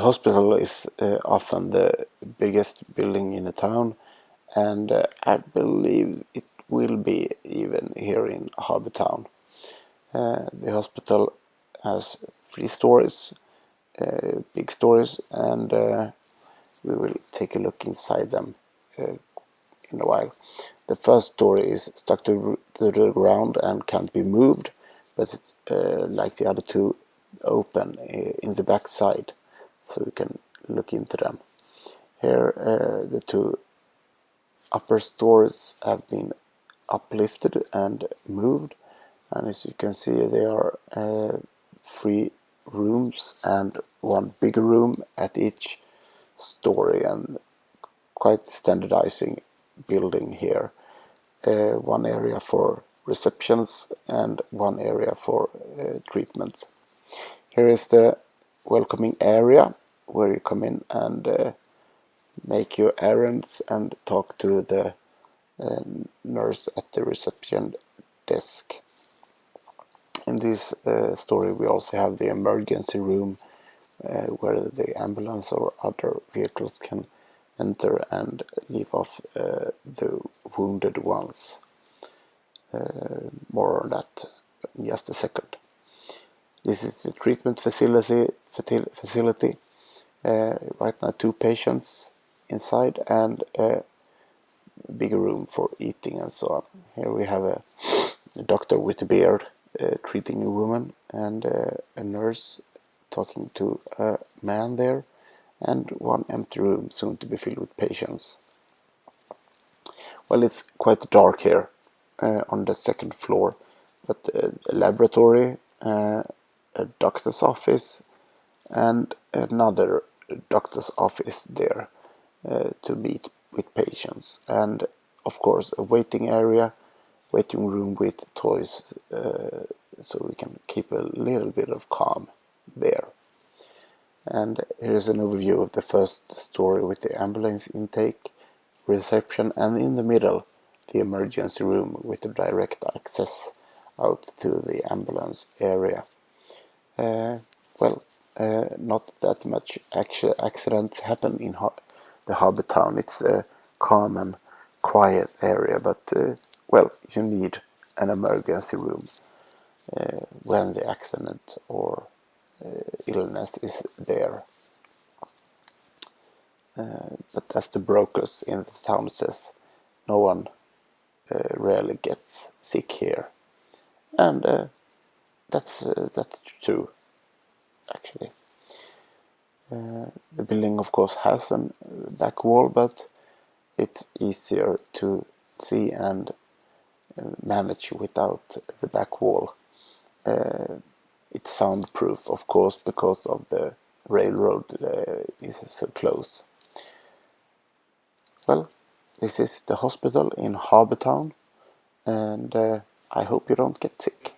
hospital is often the biggest building in the town, and I believe it will be even here in Harbour town. The hospital has 3 stories, big stories, and we will take a look inside them in a while. The first story is stuck to the ground and can't be moved, but it's like the other 2 open in the back side, so we can look into them. Here the 2 upper stories have been uplifted and moved, and as you can see there are 3 rooms and 1 bigger room at each story, and quite standardizing building here. 1 area for receptions and 1 area for treatments. Here is the welcoming area where you come in and make your errands and talk to the nurse at the reception desk. In this story we also have the emergency room where the ambulance or other vehicles can enter and leave off the wounded ones. More on that in just a second. This is the treatment facility. Right now 2 patients inside and a bigger room for eating and so on. Here we have a doctor with a beard treating a woman, and a nurse talking to a man there, and 1 empty room soon to be filled with patients. Well, it's quite dark here on the 2nd floor, but a laboratory, a doctor's office, and another doctor's office there to meet with patients, and of course a waiting area, waiting room with toys, so we can keep a little bit of calm there. And here's an overview of the first story with the ambulance intake, reception, and in the middle the emergency room with the direct access out to the ambulance area. Not that much accidents happen in the Harbour town. It's a calm and quiet area, but you need an emergency room when the accident or illness is there. But as the brokers in the town says, no one rarely gets sick here, and that's true actually. The building of course has a back wall, but it's easier to see and manage without the back wall. It's soundproof, of course, because of the railroad is so close. Well, this is the hospital in Harbour town, and I hope you don't get sick.